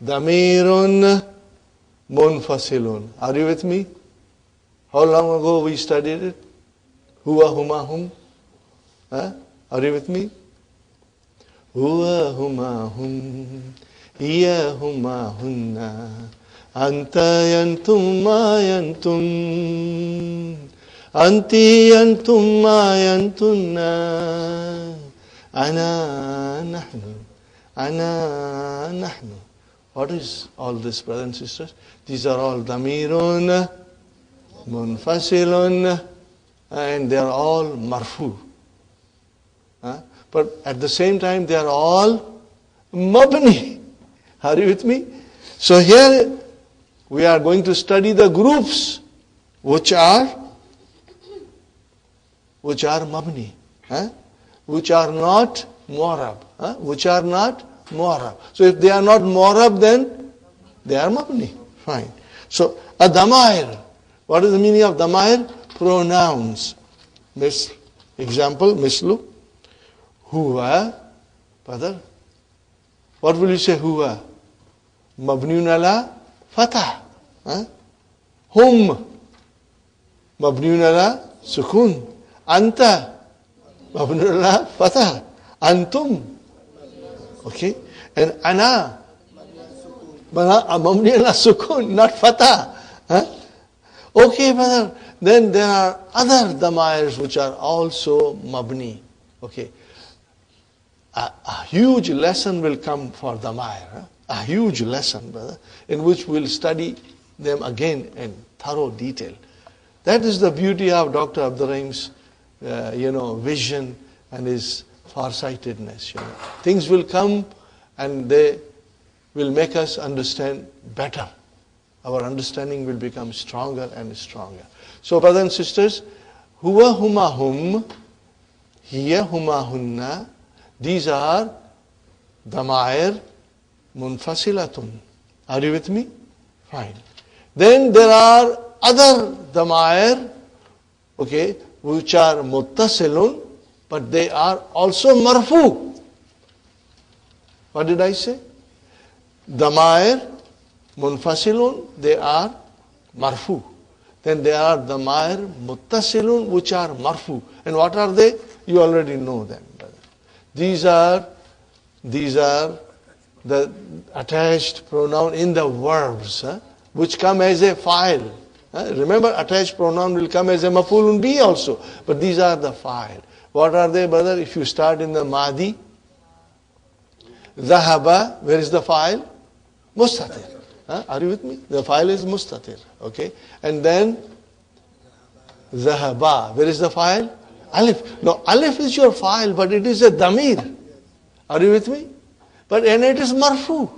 damirun munfasilun. Are you with me? How long ago we studied it? Huwa, huma, hum. Are you with me? Huwa, huma, hum. Hiya, huma, hunna. Anta yantum ma yantum. Anti yantum ma yantunna. Ana nahnu. Ana nahnu. What is all this, brothers and sisters? These are all damirun, munfasilun, and they are all marfu. But at the same time, they are all mabni. Are you with me? So here we are going to study the groups which are mabni, which are not mu'arab, which are not mu'arab. So if they are not mu'arab, then they are mabni. Fine. So a damair. What is the meaning of damair? Pronouns. Example, mislu. Huwa. Brother. What will you say huwa? Mabniun ala fatah. Hum. Mabniun ala sukun. Anta. Mabniun ala fatah. Antum. Okay. And ana. Mabni ala sukun, not fatah. Okay, brother. Then there are other damairs which are also mabni. Okay. A huge lesson will come for damair. A huge lesson, brother, in which we'll study them again in thorough detail. That is the beauty of Dr. Abdul Rahim's, vision and his farsightedness. Things will come and they will make us understand better. Our understanding will become stronger and stronger. So, brothers and sisters, huwa, huma, hum, hiya, huma, hunna, these are damair munfasilatun. Are you with me? Fine. Then there are other damair, okay, which are muttasilun, but they are also marfu. What did I say? Damair munfasilun, they are marfu. Then there are damair muttasilun, which are marfu. And what are they? You already know them. These are the attached pronoun in the verbs, which come as a file. Remember, attached pronoun will come as a maf'ulun bi also. But these are the file. What are they, brother? If you start in the madi, Zahaba, where is the file? Mustatir. Are you with me? The file is mustatir. Okay. And then Zahaba, where is the file? Alif. No, Alif is your file, but it is a damir. Are you with me? And it is marfu.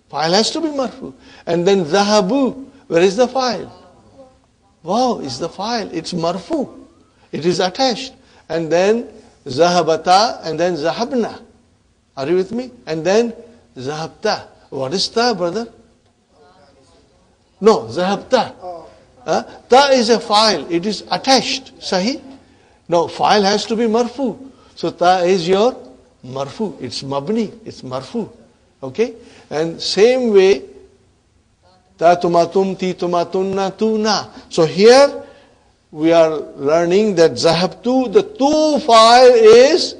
File has to be marfu. And then Zahabu, where is the file? Wow is the file. It's marfu. It is attached. And then Zahabata, and then Zahabna. Are you with me? And then Zahabta. What is ta, brother? No, Zahabta. Ta is a file. It is attached. Sahi? No, file has to be marfu. So ta is your marfu. It's mabni. It's marfu. Okay? And same way, ta tumatum, ti tumatunna, tuna. So here we are learning that zahabtu, the tu file is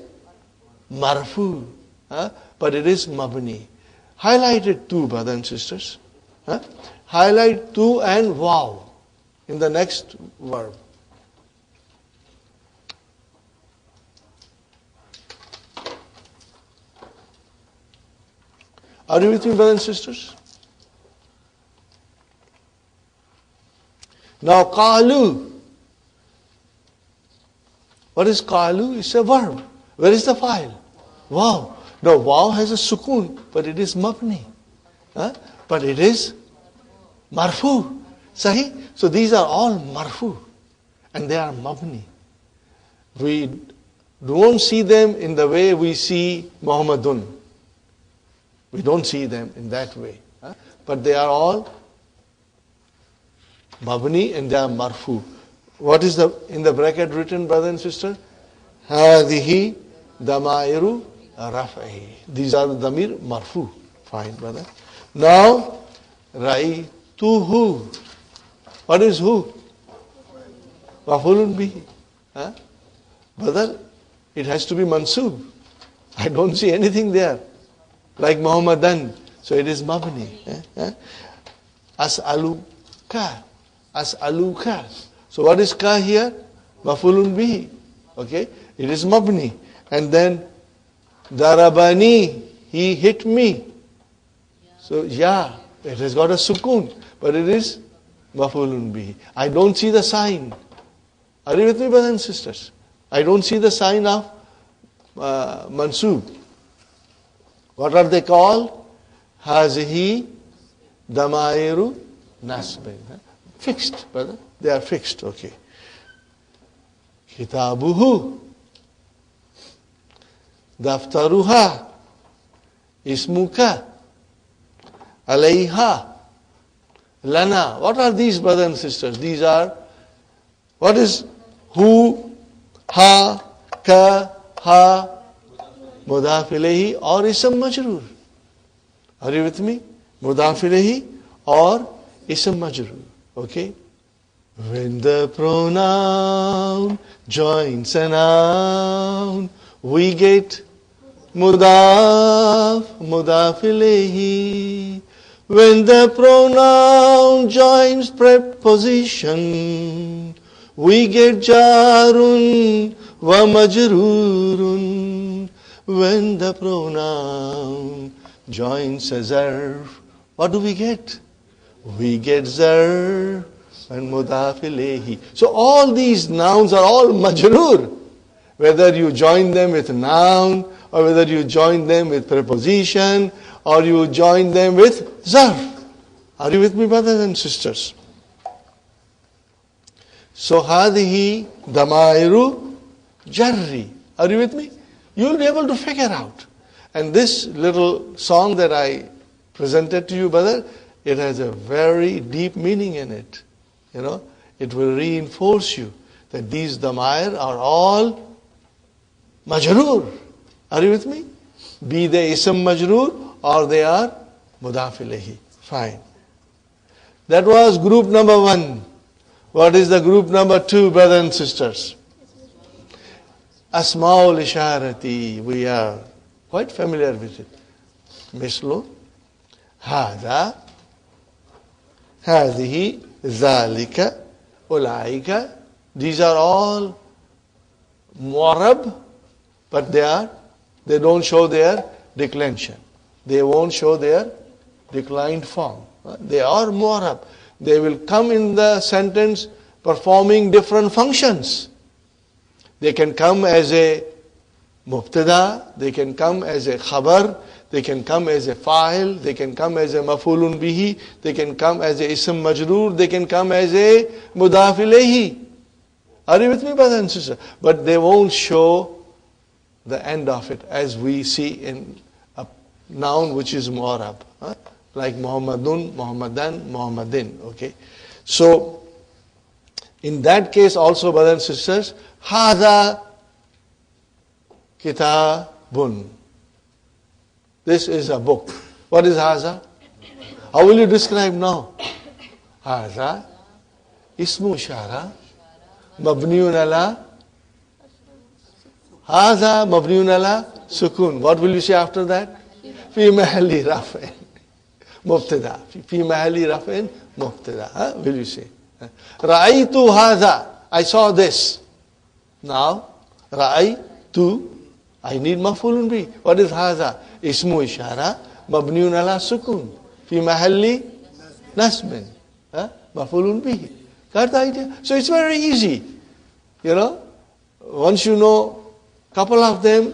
marfu. But it is mabni. Highlight it tu, brothers and sisters. Highlight tu and waw in the next verb. Are you with me, brothers and sisters? Now, qalu. What is qalu? It's a verb. Where is the file? Wow. No, wow has a sukun, but it is mabni. But it is marfu. Sahi? So these are all marfu. And they are mabni. We don't see them in the way we see Muhammadun. We don't see them in that way. But they are all mabni and they are marfu. What is in the bracket written, brother and sister? هذه damairu raf'i. These are the damir marfu. Fine, brother. Now, Ra'aytuhu. What is who? Maf'ulun bihi. Huh? Brother, it has to be mansub. I don't see anything there. Like Muhammadan. So it is mabni. As'aluka. As'aluka. So what is ka here? Maf'ulun bihi. Okay? It is mabni. And then darabani. He hit me. So yeah, it has got a sukun. But it is maf'ulun bihi. I don't see the sign. Are you with me, brothers and sisters? I don't see the sign of mansub. What are they called? Hazihi damairu nasbin. Fixed, brother. They are fixed, okay. Kitabuhu. Daftaruha. Ismuka. Alayha. Lana. What are these, brothers and sisters? These are, what is who, ha, ka, ha, mudaf ilayhi or ism majroor. Are you with me? Mudaf ilayhi or ism majroor. Okay? When the pronoun joins a noun, we get mudaf ilayhi. When the pronoun joins preposition, we get jarun wa majrurun. When the pronoun joins a zarf, what do we get? We get zarf and mudaf ilayhi. So all these nouns are all majroor. Whether you join them with noun, or whether you join them with preposition, or you join them with zarf. Are you with me, brothers and sisters? So, hadihi damairu jarri. Are you with me? You will be able to figure out. And this little song that I presented to you, brother, it has a very deep meaning in it. You know, it will reinforce you that these damair are all majroor. Are you with me? Be they ism majroor or they are mudaf ilayhi. Fine. That was group number 1. What is the group number 2, brothers and sisters? Asma'ul isharati. We are quite familiar with it. Mislu, hada, hadihi, zalika, ulaika. These are all mu'arab, but they don't show their declension. They won't show their declined form. They are mu'arab. They will come in the sentence performing different functions. They can come as a mubtada, they can come as a khabar, they can come as a fa'il, they can come as a maf'ulun bihi, they can come as a ism majroor, they can come as a mudaf ilayhi. Are you with me, brothers and sisters? But they won't show the end of it as we see in a noun which is mu'arab. Like Muhammadun, Muhammadan, Muhammadin. Okay. So, in that case also, brothers and sisters, Hada Kitabun. This is a book. What is Haza? How will you describe now? Haza Ismu Ishara Mabniun ala Haza Mabniun ala Sukun. What will you say after that? Fi mahalli raf'in Mubtada. Fi mahalli raf'in Mubtada. Will you say? Ra'aytu Haza. I saw this. Now, Ra'aytu, I need maf'ulun bi. What is Haza? Ismu Ishara Mabniun ala Sukun. Fi mahalli Nasbin. Maf'ulun bihi. Got the idea? So it's very easy. You know, once you know a couple of them,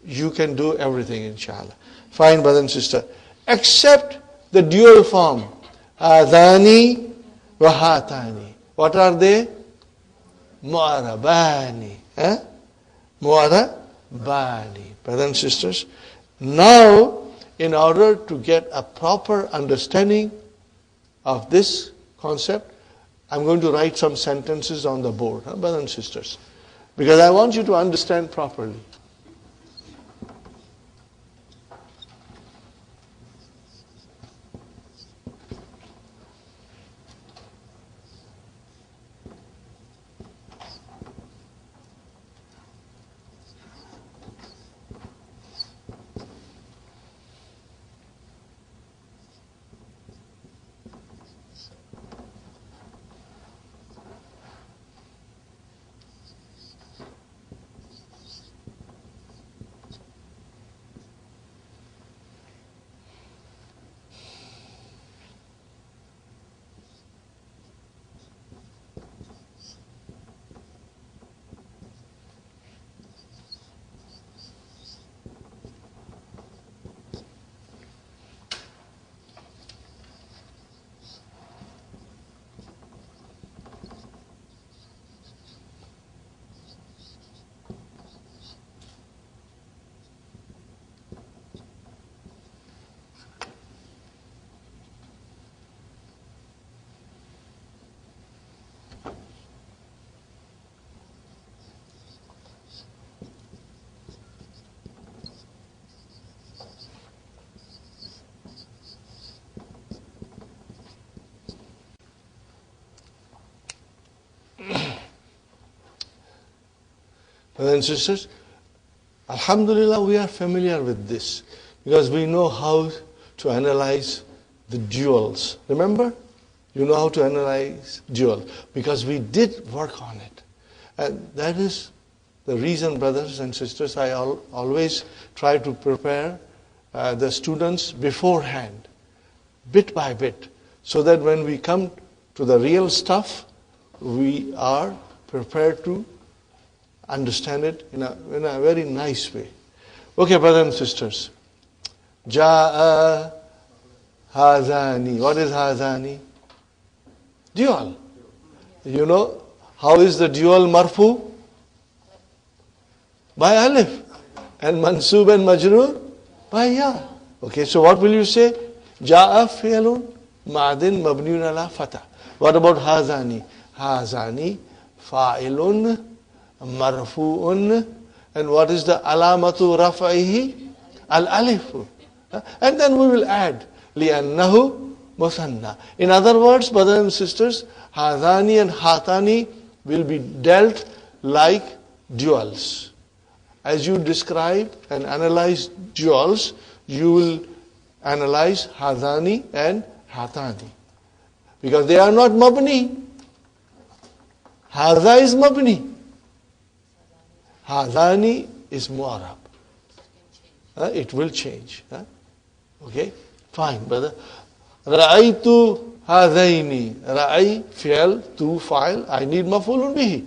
you can do everything, inshallah. Fine, brother and sister. Except the dual form. Adani wa hatani. What are they? Mu'arabani. Mu'arabani. Brothers and sisters. Now, in order to get a proper understanding of this concept, I'm going to write some sentences on the board, brothers and sisters, because I want you to understand properly. Brothers and sisters, Alhamdulillah, we are familiar with this because we know how to analyze the duals. Remember? You know how to analyze dual because we did work on it. And that is the reason, brothers and sisters, I always try to prepare the students beforehand, bit by bit, so that when we come to the real stuff, we are prepared to understand it in a very nice way. Okay, brothers and sisters. Ja'a hazani. What is hazani? Dual. You know, how is the dual marfu? By alif. And mansub and majroor? By ya. Okay, so what will you say? Ja'a fi'lun ma'adin mabniun ala fatah. What about hazani? Hazani fa'ilun marfu'un. And what is the alamatu raf'ihi? Al-alifu. And then we will add li'annahu musanna. In other words, brothers and sisters, hazani and hatani will be dealt like duals. As you describe and analyze duals, you will analyze hazani and hatani. Because they are not mabni. Haza is mabni. Hazani is mu'arab. It will change. Okay? Fine, brother. Ra'aytu hazaini. Ra'i, fi'al, tu, fa'il. I need maf'ulun bihi.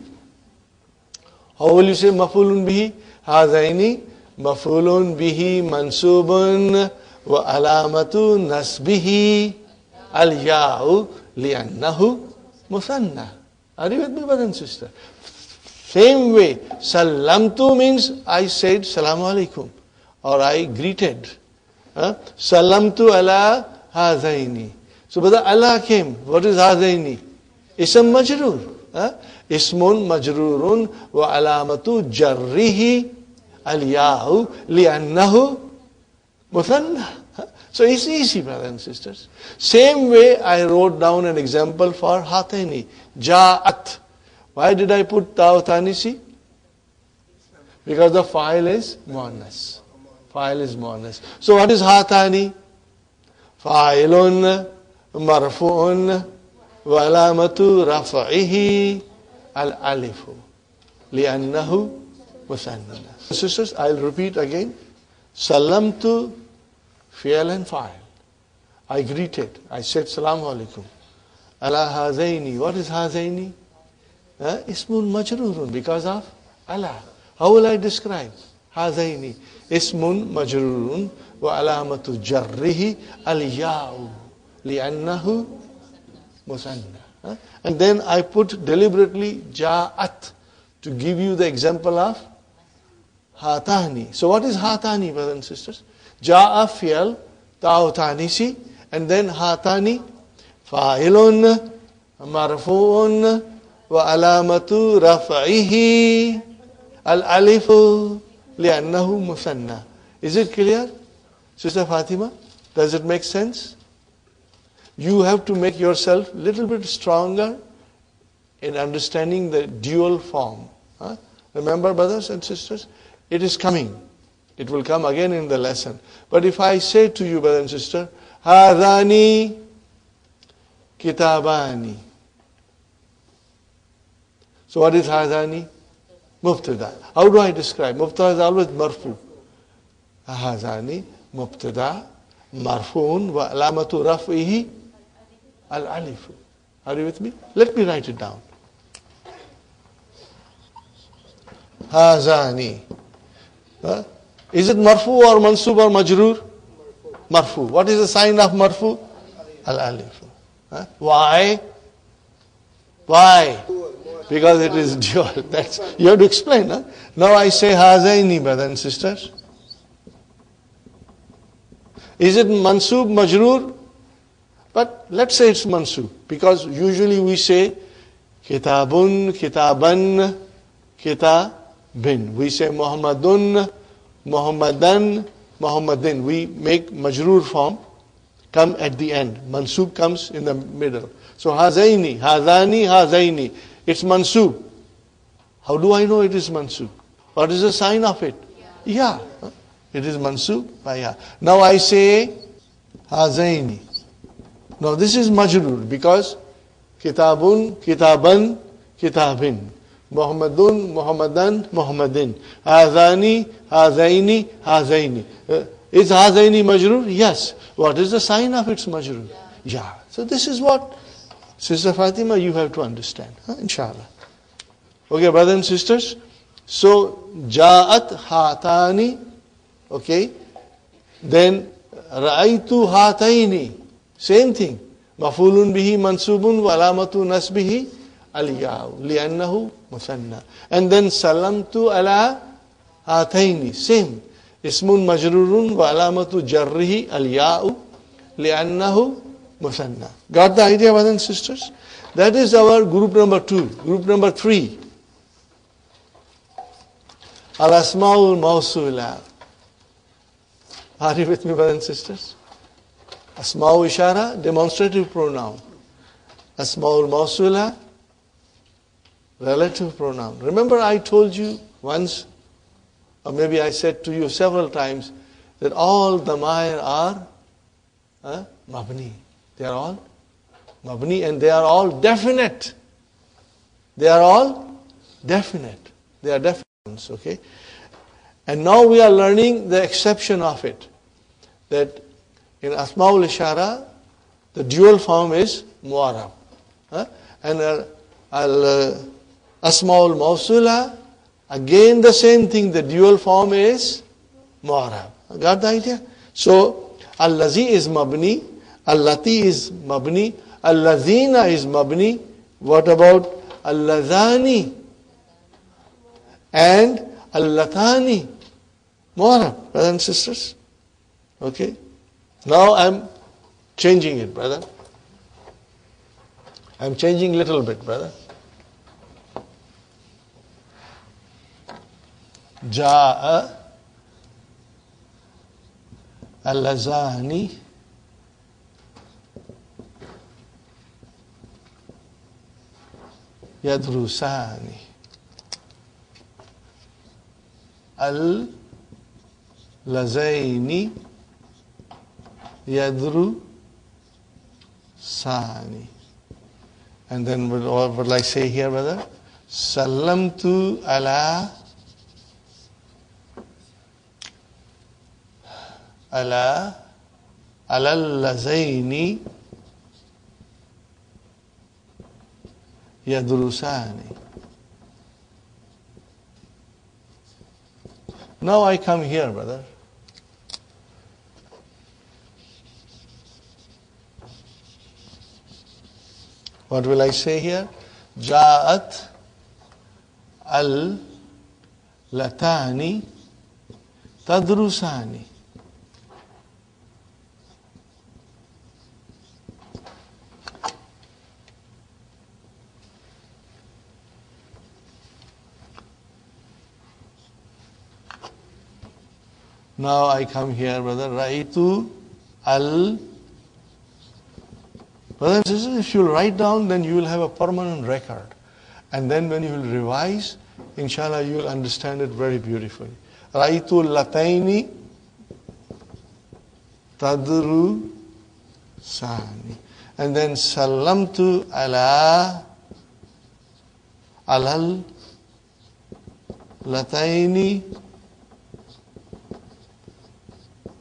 How will you say maf'ulun bihi? Hazaini, maf'ulun bihi, mansubun, wa alamatu nasbihi, al-ya'u, li'annahu, musanna. Are you with me, brother and sister? Same way, salamtu means I said salamu alaikum, or I greeted. Salamtu ala hazaini. So, brother, Allah came. What is hazaini? Ism majroor. Ismun majroorun wa alamatu jarrihi al-ya'u li'annahu muthanna. So it's easy, brothers and sisters. Same way I wrote down an example for hataini. Ja'at. Why did I put ta'utanisi? Because the file is muannas. File is muannas. So what is hatani? Fa'ilun marfu'un wa alamatu raf'ihi al-alifu li'annahu musanna. Sisters, I'll repeat again. Salamtu fi'al and fa'il. I greeted. I said salamu alaikum. Ala hazaini. What is hazaini? Ismun majrurun because of ala. How will I describe? Hazaini. Ismun majrurun wa alamatu jarrihi al-ya'u li'annahu musanna. And then I put deliberately ja'at to give you the example of hatani. So what is hatani, brothers and sisters? Ja'a fi'al ta'utanisi, and then hatani fa'ilun marfu'un wa alamatu raf'ihi al-alifu li'annahu musanna. Is it clear, Sister Fatima? Does it make sense? You have to make yourself a little bit stronger in understanding the dual form. Remember, brothers and sisters, it is coming. It will come again in the lesson. But if I say to you, brother and sister, Hadani kitabani. So what is Hadani? Mubtada. How do I describe? Mubtada is always marfu. Hadani, mubtada, marfuun, wa alamatu raf'ihi, al-alifu. Are you with me? Let me write it down. Hazani. Is it marfu or mansub or majroor? Marfu. What is the sign of marfu? Al-alifu. Why? Why? Because it is dual. That's, you have to explain. Now I say hazaini, brothers and sisters. Is it mansub, majroor? But let's say it's mansub. Because usually we say kitabun, kitaban, kitabin. We say Muhammadun, Muhammadan, Muhammadin. We make majroor form come at the end. Mansub comes in the middle. So hazaini, hazani, hazaini. It's mansub. How do I know it is mansub? What is the sign of it? Ya. It is mansub by ya. Now I say hazaini. Now this is majrur because kitabun, kitaban, kitabin. Muhammadun, Muhammadan, Muhammadin. Hazani, hazaini, hazaini. Is hazaini majrur? Yes. What is the sign of its majrur? Ya. So this is what, Sister Fatima, you have to understand. Inshallah. Okay, brothers and sisters. So, ja'at hatani. Okay. Then, ra'aytu hataini. Same thing. Mafulun bihi mansubun wa alamatu nasbihi al-ya'u. Li'annahu musanna. And then, salamtu ala hataini. Same. Ismun majrurun wa alamatu jarrihi al-ya'u. Li'annahu musanna. Got the idea, brothers and sisters? That is our group number 2. Group number 3. Al-Asma'ul Mawsula. Are you with me, brothers and sisters? Asma'ul Ishara, demonstrative pronoun. Asma'ul Mawsula, relative pronoun. Remember I told you once, or maybe I said to you several times, that all damair are mabni. They are all mabni and they are all definite. They are all definite. They are definite. Okay, and now we are learning the exception of it. That in Asma'ul Ishara, the dual form is Mu'arab. And Asma'ul Mawsula, again the same thing, the dual form is Mu'arab. Got the idea? So, Al-Lazi is Mabni, Al-Lati is Mabni, Al-Lazina is Mabni. What about Al-Lazani? And Al-Latani. Mu'arab, brothers and sisters. Okay. Now I'm changing it, brother. I'm changing little bit, brother. Ja'a Al-Lazani Yadrusani. Al-Lazaini Yadru Sani. And then what will I say here, brother? Salamtu ala al-Lazaini Yadrusani. Now I come here, brother. What will I say here? Ja'at al-latani tadrusani. Now I come here, brother. Raitu al. Brothers and sisters, if you will write down, then you will have a permanent record. And then when you will revise, inshallah, you will understand it very beautifully. Raitu lataini tadru sani. And then salamtu ala alal lataini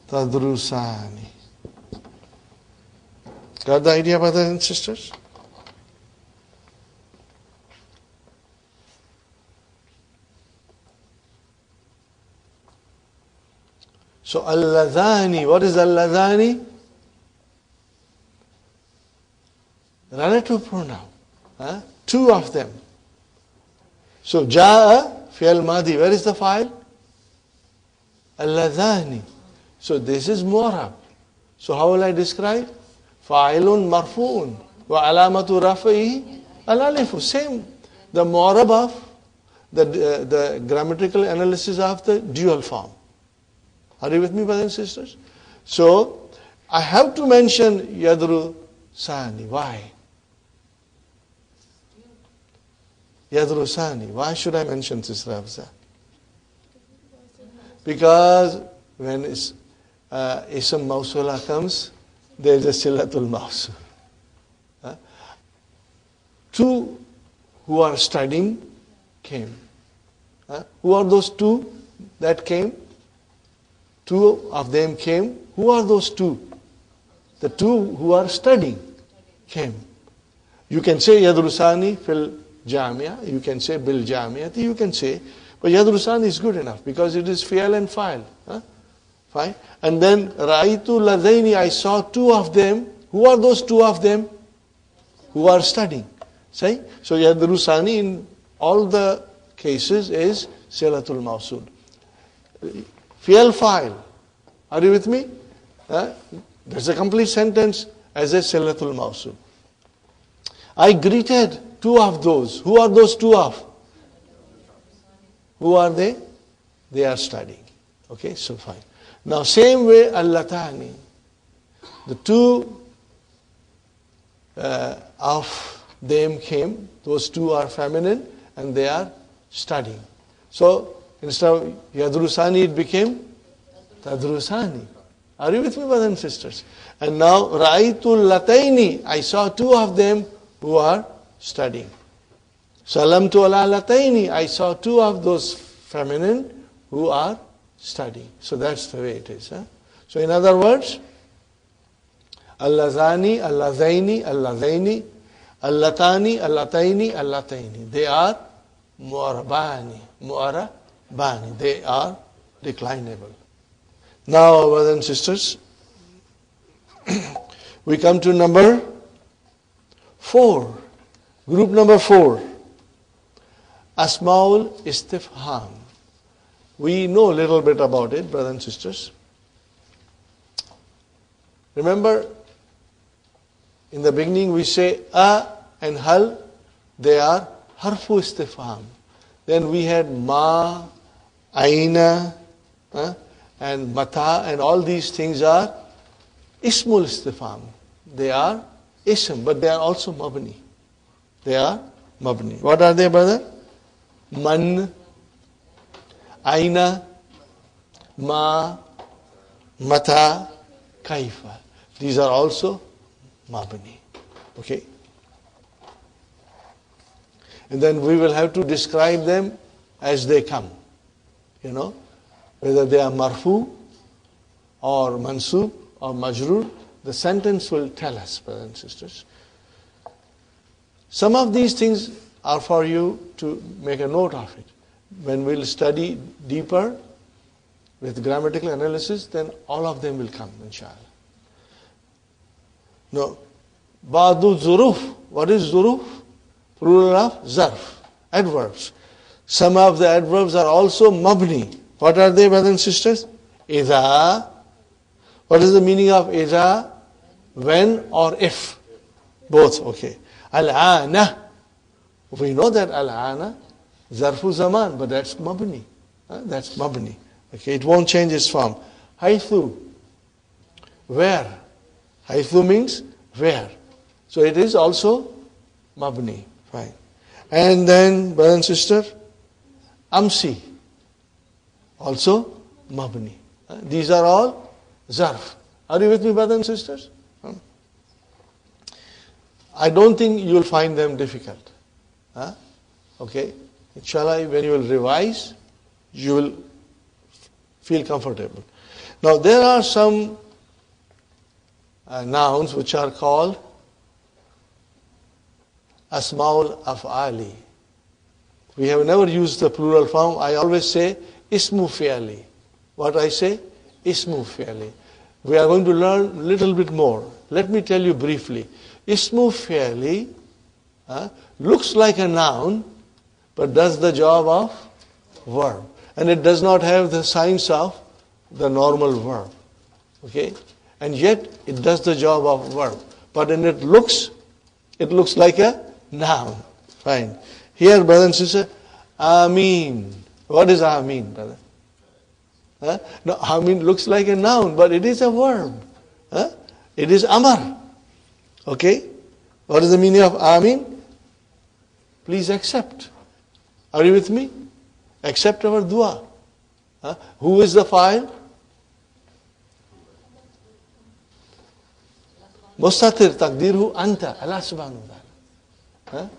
tadrusani. Got the idea, brothers and sisters? So al-ladhani, what is al-ladhani? Relative pronoun. Two of them. So ja'a, fi'al madi, where is the file? Al-ladhani. So this is mu'arab. So how will I describe? Fa'ilun marfu'un wa alamatu rafi'i al-alifu. Same. The mu'arab of the grammatical analysis of the dual form. Are you with me, brothers and sisters? So I have to mention yadru sani. Why? Yadru sani. Why should I mention Sister Hafsa? Because when ism mawsula comes, there is a silatul mawsul. Two who are studying came. Who are those two that came? Two of them came. Who are those two? The two who are studying came. You can say yadrusani fil jamia, you can say bil jamiati, you can say, but yadrusani is good enough because it is fi'al and fa'il. Fine. And then ra'aytu ladaini, I saw two of them. Who are those two of them? Who are studying. Say, so yadrusani in all the cases is silatul mawsul. Fi'al fa'il. Are you with me? There's a complete sentence as a silatul mawsul. I greeted two of those. Who are those two of? Who are they? They are studying. Okay, so fine. Now same way, allatani. The two of them came. Those two are feminine and they are studying. So instead of yadrusani, it became tadrusani. Are you with me, brothers and sisters? And now ra'aytu lataini, I saw two of them who are studying. Salamtu ala lataini, I saw two of those feminine who are studying. So that's the way it is. So in other words, allazani, allazaini, allazaini, allatani, allataini, allataini. They are mu'arabani, mu'arabani. They are declinable. Now, brothers and sisters, we come to number 4. Group number 4. Asmaul istifham. We know a little bit about it, brothers and sisters. Remember, in the beginning we say a and hal, they are harfu istifham. Then we had ma, aina, and mata, and all these things are ismul istifham. They are ism, but they are also mabni. They are mabni. What are they, brother? Man, aina, ma, mata, kaifa. These are also mabni. Okay? And then we will have to describe them as they come. You know? Whether they are marfu or mansub or majroor, the sentence will tell us, brothers and sisters. Some of these things are for you to make a note of it. When we'll study deeper with grammatical analysis, then all of them will come, inshallah. No. Ba'du zuruf. What is zuruf? Plural of zarf. Adverbs. Some of the adverbs are also mabni. What are they, brothers and sisters? Idha. What is the meaning of idha? When or if. Both, okay. Al-ana. We know that al-ana, zarfu zaman, but that's mabni. That's mabni. Okay, it won't change its form. Haythu. Where. Haythu means where. So it is also mabni. Fine. And then, brother and sister, amsi. Also mabni. These are all zarf. Are you with me, brothers and sisters? I don't think you will find them difficult. Okay? Inshallah, when you will revise, you will feel comfortable. Now, there are some nouns which are called asmaul af'ali. We have never used the plural form. I always say ismu fi'ali. What I say? Ismu fi'ali. We are going to learn a little bit more. Let me tell you briefly. Ismu fi'ali looks like a noun, but does the job of verb. And it does not have the signs of the normal verb. Okay? And yet, it does the job of verb. But when it looks like a noun. Fine. Here, brother and sister, Ameen. What is Ameen, brother? No, Ameen looks like a noun, but it is a verb. It is Amar. Okay? What is the meaning of Ameen? Please accept. Are you with me? Accept our dua. Who is the file? Mustatir taqdiruhu anta, Allah subhanahu wa ta'ala.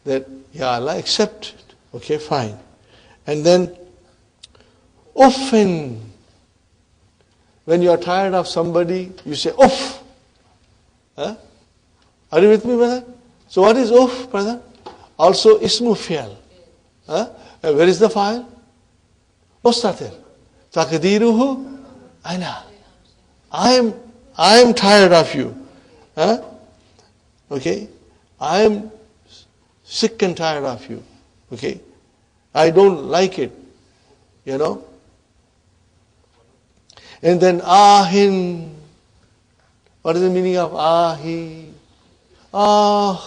That, Ya Allah, accept it. Okay, fine. And then, uffin. When you are tired of somebody, you say uff. Are you with me, brother? So what is uff, brother? Also ismu fi'al. Where is the file? Mustatir. Taqdiruhu ana. I am tired of you. Okay? I am sick and tired of you. Okay? I don't like it. You know? And then ahin. What is the meaning of ahi? I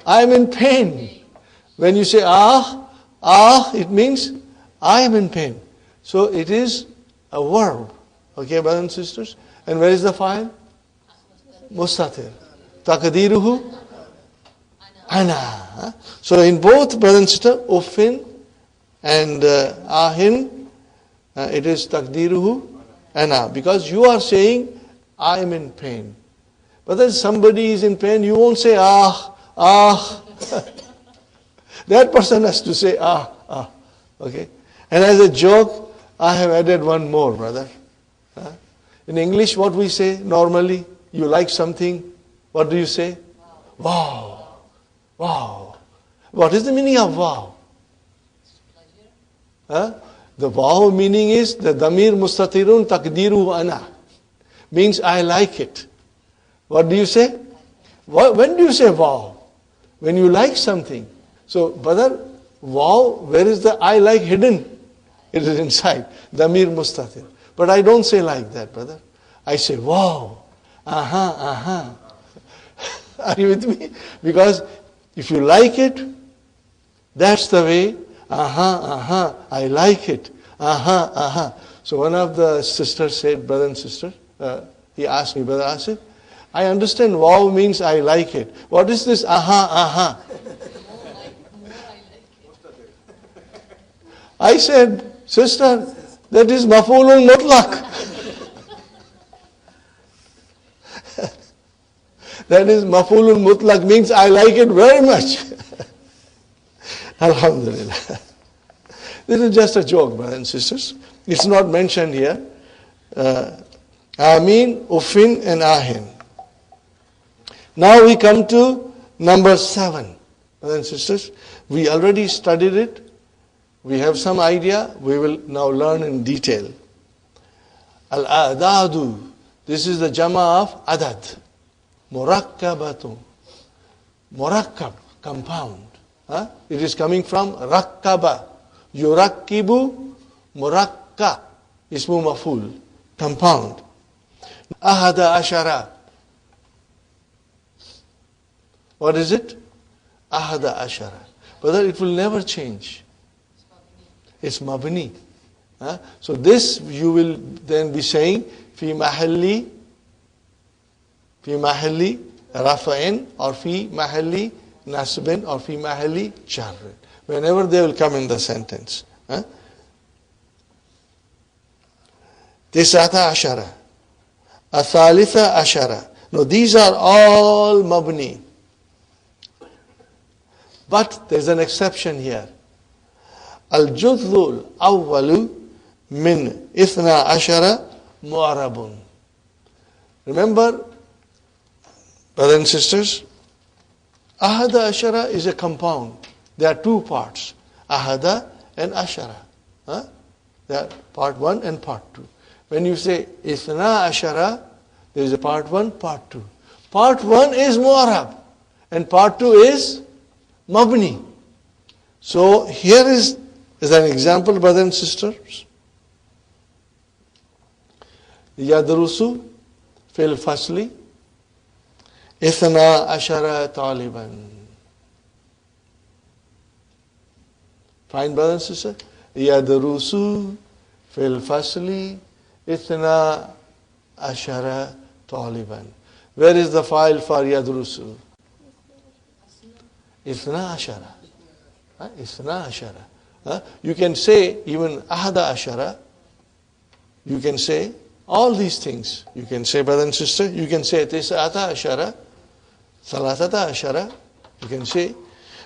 am in pain. When you say it means I am in pain. So it is a verb. Okay, brothers and sisters? And where is the file? Mustatir. Taqdiruhu ana. So in both, brothers and sisters, uffin and ahin, it is taqdiruhu ana. Because you are saying, I am in pain. But if somebody is in pain, you won't say That person has to say Okay? And as a joke, I have added one more, brother. In English, what we say normally, you like something, what do you say? Wow. Wow. What is the meaning of wow? The wow meaning is the damir mustatirun taqdiru ana. Means I like it. What do you say? When do you say wow? When you like something. So, brother, wow, where is the I like hidden? It is inside. Damir mustatir. But I don't say like that, brother. I say wow. Are you with me? Because if you like it, that's the way. I like it. So one of the sisters said, brother and sister, he asked me, brother Asif, I understand wow means I like it. What is this I said, sister, that is maf'ulun mutlaq. That is maf'ulun mutlaq means I like it very much. Alhamdulillah. This is just a joke, brothers and sisters. It's not mentioned here. Amin, uffin and ahin. Now we come to number 7. Brothers and sisters, we already studied it. We have some idea. We will now learn in detail. Al-a'dadu. This is the jama of adad. Murakkabatu. Murakkab, compound. It is coming from rakkaba. Yurakkibu, murakka. Ismu maful. Compound. Ahada ashara. What is it? Ahada ashara. Brother, it will never change. It's mabni. So this you will then be saying fi mahalli rafa'in or fi mahalli nasbin or fi mahalli jarrin. Whenever they will come in the sentence. Tis'ata ashara. Athalitha ashara. No, these are all mabni. But there's an exception here. Al-juzul awwalu min ithna ashara mu'arabun. Remember, brothers and sisters, ahada ashara is a compound. There are two parts, ahada and ashara. They are part 1 and part 2. When you say ithna ashara, there is a part 1, part 2. Part 1 is mu'arab and part 2 is mabni. So here is an example, brothers and sisters. Yadrusu fil fasli ithna ashara taliban. Fine, brothers and sisters. Yadrusu fil fasli ithna ashara taliban. Where is the file for yadrusu? Ithna ashara. Ithna ashara. You can say even ahada ashara. You can say all these things. You can say, brother and sister, you can say tis'ata ashara, salasata ashara. You can say.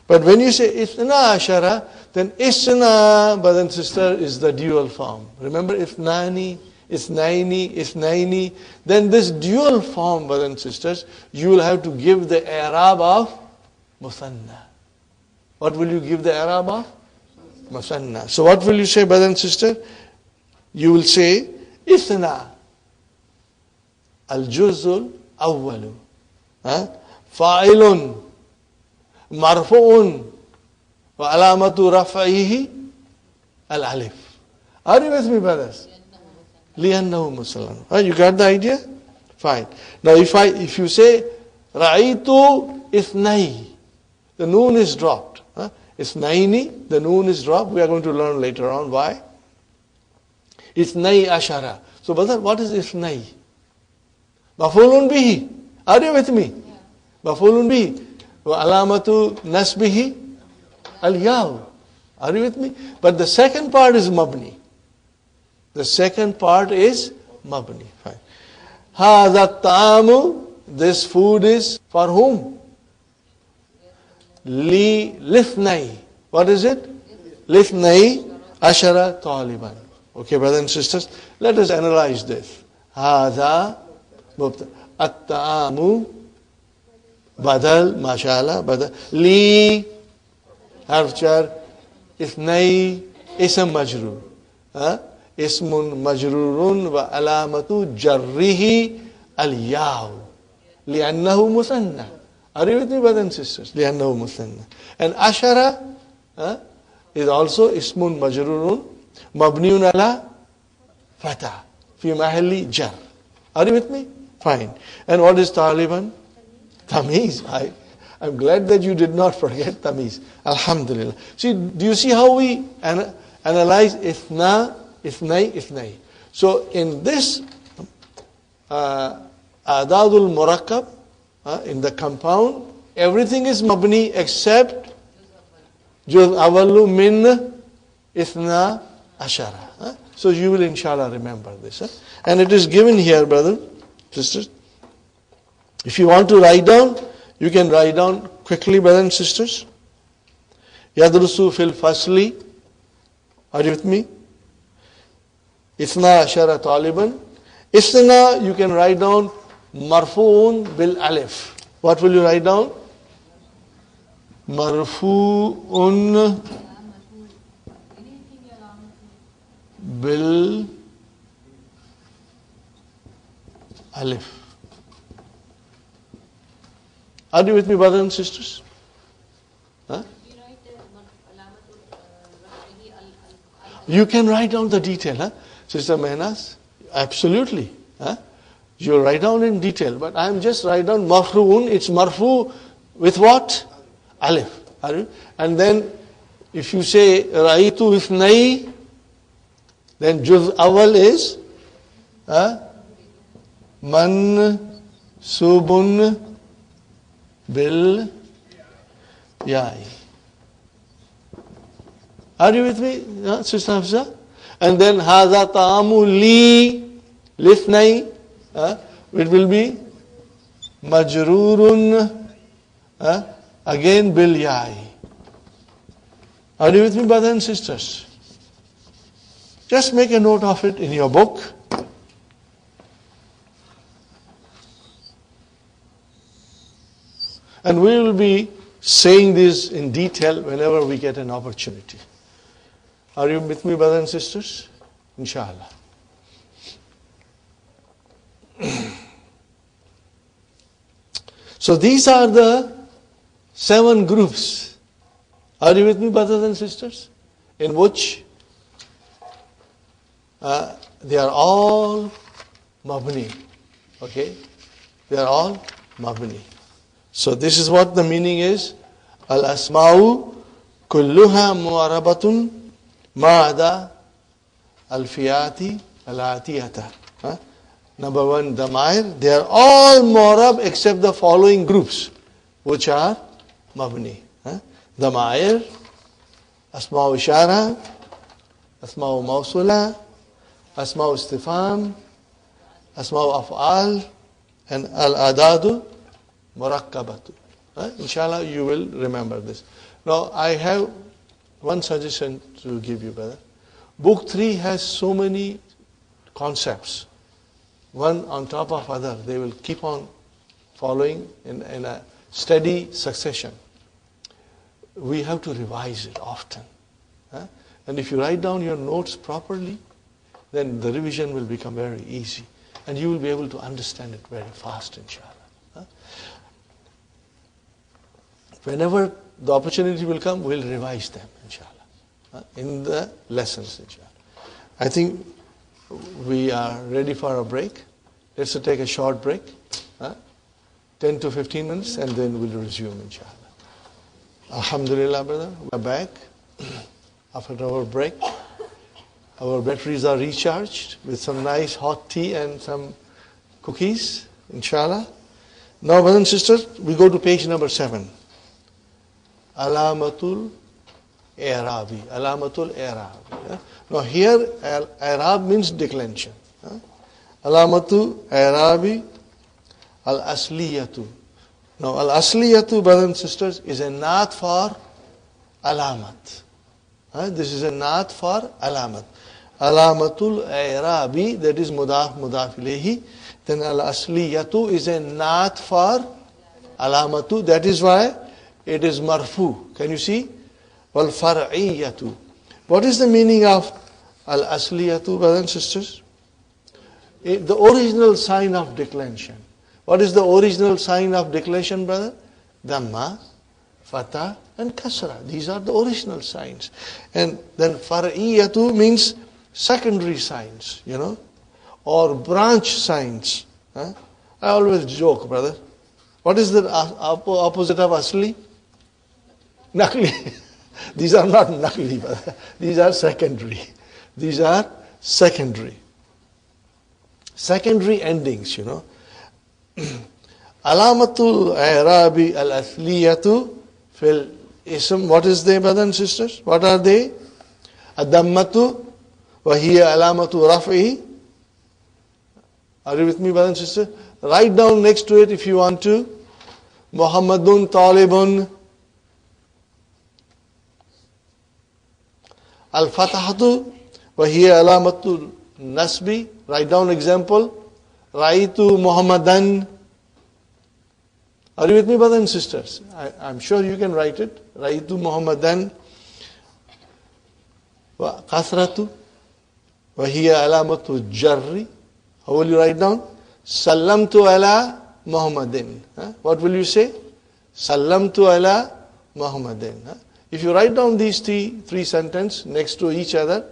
But when you say ithna ashara, then isna, brother and sister, is the dual form. Remember ithnani, ithnaini, ithnaini. Then this dual form, brothers and sisters, you will have to give the i'rab of musanna. What will you give the i'rab of? Musanna. So what will you say, brother and sister? You will say ithna al-juzul awwalu fa'ilun marfu'un wa alamatu raf'ihi al-alif. Are you with me, brothers? لِأَنَّهُ مُسَلَّمٌ. You got the idea? Fine. Now if you say رَأَيْتُ إِثْنَيْ, the noon is dropped. إِثْنَيْنِ, the noon is dropped. We are going to learn later on why. إِثْنَيْ أَشَرَ. So brother, what is إِثْنَيْ? مَفْعُولٌ بِهِ. Are you with me? مَفْعُولٌ بِهِ. وَعَلَامَةُ نَسْبِهِ الْيَاءُ. Are you with me? But the second part is mabni. The second part is mabni. Fine. هَذَا الطَّعَامُ, this food is for whom? لِثْنَيْ. What is it? لِثْنَيْ أَشَرَ طَالِبًا. Okay, brothers and sisters, let us analyze this. هَذَا مبتدأ. الطَّعَامُ بدل ما شاء الله بدل لي حرف جر اثني اسم مجرور اسم مجرور وعلامة جره الياء لأنه مثنى. Are you with me, brothers and sisters? لأنه مثنى. And ashara is also اسم مجرور مبني على فتح في محل جر. Are you with me? Fine. And what is طالبا? Tamiz. I'm glad that you did not forget Tamiz. Alhamdulillah. See, do you see how we analyze ithna, ithnai, ithnai? So in this adadul murakkab, in the compound, everything is mabni except juz awwalu min ithna ashara. So you will inshallah remember this. And it is given here, brother, sisters. If you want to write down, you can write down quickly, brothers and sisters. Yadrusu fil fasli. Are you with me? Ithna ashara taliban. Ithna, you can write down marfu'un bil alif. What will you write down? Marfu'un bil alif. Are you with me, brothers and sisters? You can write down the detail, Sister Mehnas. Absolutely. You write down in detail, but I am just write down mafruun. It's marfu with what? Alif. And then if you say raitu ithnai, then juz awal is mansubun bil yai. Are you with me, Sister Hafsa? And then hadha ta'amu li lithnai, it will be majrurun again bil yai. Are you with me, brothers and sisters? Just make a note of it in your book. And we will be saying this in detail whenever we get an opportunity. Are you with me, brothers and sisters? Inshallah. So these are the 7 groups. Are you with me, brothers and sisters? In which they are all mabni. Okay? They are all mabni. So this is what the meaning is. Al-asma'u kulluha mu'arabatun ma'ada al-fiyati al-atiyata. Number 1, damair. They are all mu'arab except the following groups, which are mabni. Damair, Asma ishara, asma mawsula, asma istifham, asma af'al, and al-adadu murakkabatu. Inshallah, you will remember this. Now, I have one suggestion to give you, brother. Book 3 has so many concepts, one on top of other. They will keep on following in a steady succession. We have to revise it often. And if you write down your notes properly, then the revision will become very easy. And you will be able to understand it very fast, inshallah. Whenever the opportunity will come, we'll revise them, inshallah, in the lessons, inshallah. I think we are ready for a break. Let's take a short break, 10 to 15 minutes, and then we'll resume, inshallah. Alhamdulillah, brother, we're back after our break. Our batteries are recharged with some nice hot tea and some cookies, inshallah. Now, brothers and sisters, we go to page number 7. Alamatul I'rabi. Alamatul I'rabi. Now here, I'rab means declension. Alamatul I'rabi al-asliyatu. Now al-asliyatu, brothers and sisters, is a naat for alamat. This is a naat for alamat. Alamatul I'rabi, that is mudaf ilayhi. Then al-asliyatu is a naat for alamatu. That is why it is marfu. Can you see? Wal far'iyatu. What is the meaning of al-asliyatu, brothers and sisters? The original sign of declension. What is the original sign of declension, brother? Dhamma, fatha, and kasra. These are the original signs. And then far'iyatu means secondary signs, or branch signs. I always joke, brother. What is the opposite of asli? Nakli. These are not nakli, brother. These are secondary. These are secondary. Secondary endings, Alamatul I'rabi al-athliyatu fil ism. What is they, brothers and sisters? What are they? Ad-dammatu wa hiya alamatu raf'i. Are you with me, brothers and sisters? Write down next to it if you want to. Muhammadun talibun. Al-fatahatu wa hiya alamatul nasbi. Write down example. Raitu Muhammadan. Are you with me, brothers and sisters? I'm sure you can write it. Raitu Muhammadan. Wa kasratu wa hiya alamatu jarri. How will you write down? Sallamtu ala Muhammadin. What will you say? Sallamtu ala Muhammadin. If you write down these three sentences next to each other,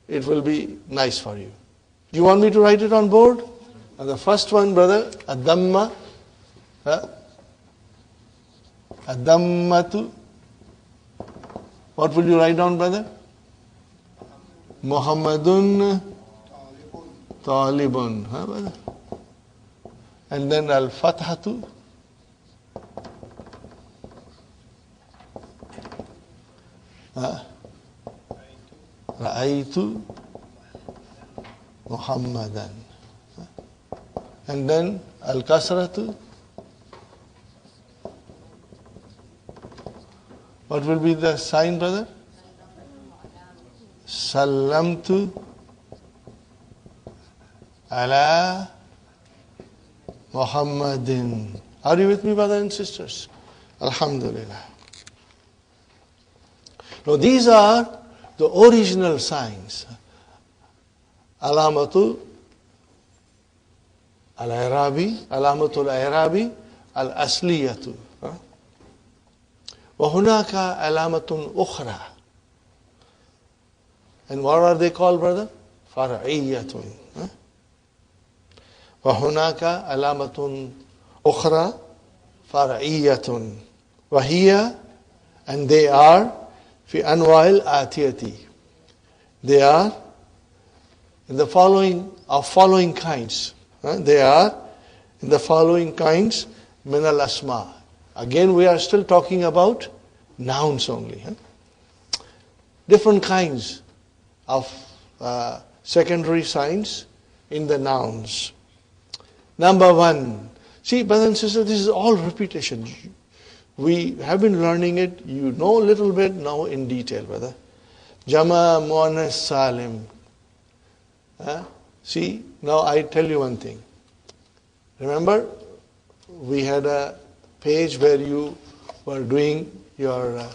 it will be nice for you. Do you want me to write it on board? The first one, brother, ad-damma. Ad-dammatu. What will you write down, brother? Muhammadun talibun. Brother? And then al-fathatu. Ra'aytu Muhammadan. And then al-kasratu. What will be the sign, brother? Sallamtu ala Muhammadin. Are you with me, brothers and sisters? Alhamdulillah. Now these are the original signs. Alamatu al-I'rabi, Alamatul I'rabi al-Asliyatu. وَهُنَاكَ عَلَامَةٌ أُخْرَى. And what are they called, brother? فَرْعِيَّةٌ. وَهُنَاكَ عَلَامَةٌ أُخْرَى فَرْعِيَّةٌ. وَهِيَ, and they are في أنواع الآتية. They are in the following kinds. They are in the following kinds من الأسماء. Again, we are still talking about nouns only. different kinds of secondary signs in the nouns. Number one. See, brothers and sisters, this is all repetition. We have been learning it. You know a little bit now in detail, brother. Jama Muannas Salim. See, now I tell you one thing. Remember, we had a page where you were doing your